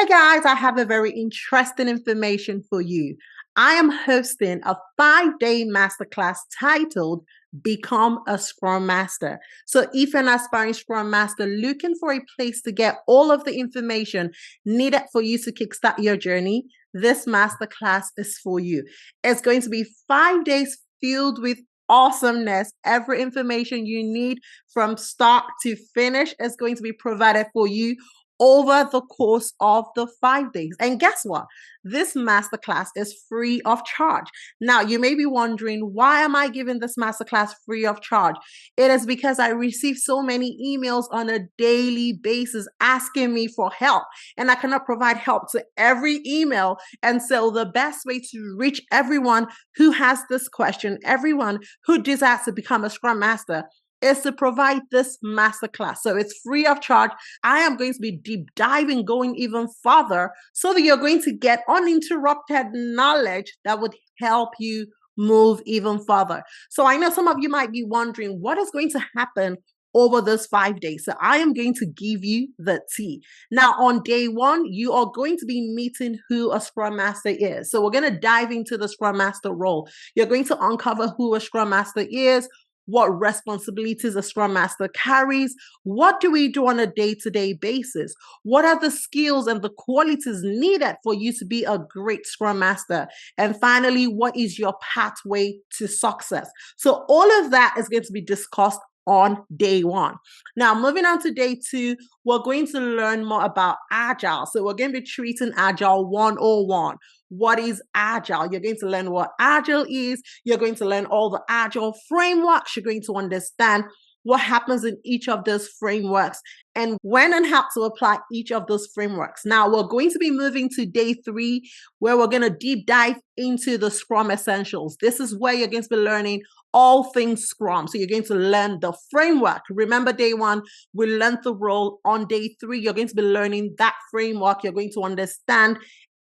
Guys, I have a very interesting information for you. I am hosting a 5-day masterclass titled Become a Scrum Master. So, if you're an aspiring Scrum Master looking for a place to get all of the information needed for you to kickstart your journey, this masterclass is for you. It's going to be 5 days filled with awesomeness. Every information you need from start to finish is going to be provided for you over the course of the 5 days. And guess what? This masterclass is free of charge. Now, you may be wondering, why am I giving this masterclass free of charge? It is because I receive so many emails on a daily basis asking me for help, and I cannot provide help to every email. And so the best way to reach everyone who has this question, everyone who desires to become a Scrum Master, is to provide this masterclass. So it's free of charge. I am going to be deep diving, going even further, so that you're going to get uninterrupted knowledge that would help you move even further. So I know some of you might be wondering, what is going to happen over those 5 days? So I am going to give you the tea. Now, on day one, you are going to be meeting who a Scrum Master is. So we're going to dive into the Scrum Master role. You're going to uncover who a Scrum Master is, what responsibilities a Scrum Master carries, what do we do on a day-to-day basis, what are the skills and the qualities needed for you to be a great Scrum Master, and finally, what is your pathway to success? So all of that is going to be discussed on day one. Now, moving on to day two, we're going to learn more about Agile. So we're going to be treating Agile 101. What is Agile? You're going to learn what Agile is. You're going to learn all the Agile frameworks. You're going to understand what happens in each of those frameworks and when and how to apply each of those frameworks. Now, we're going to be moving to day three, where we're going to deep dive into the Scrum Essentials. This is where you're going to be learning all things Scrum. So you're going to learn the framework. Remember, day one, we learned the role. On day three, you're going to be learning that framework. You're going to understand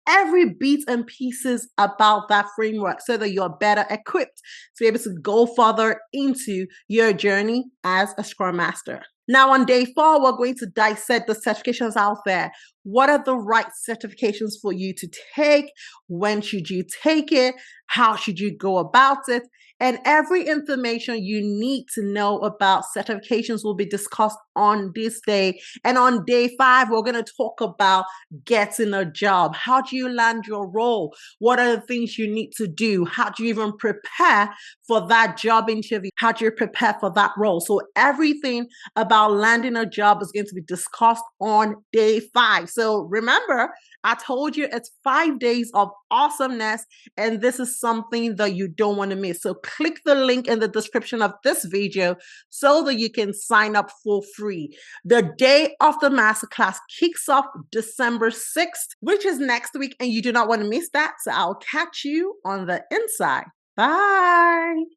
every bit and pieces about that framework so that you're better equipped to be able to go further into your journey as a Scrum Master. Now, on day four, we're going to dissect the certifications out there. What are the right certifications for you to take? When should you take it? How should you go about it? And every information you need to know about certifications will be discussed on this day. And on day five, we're going to talk about getting a job. How do you land your role? What are the things you need to do? How do you even prepare for that job interview? How do you prepare for that role? So everything about landing a job is going to be discussed on day five. So remember, I told you it's 5 days of awesomeness, and this is something that you don't want to miss. So click the link in the description of this video so that you can sign up for free. The day of the masterclass kicks off December 6th, which is next week, and you do not want to miss that. So I'll catch you on the inside. Bye.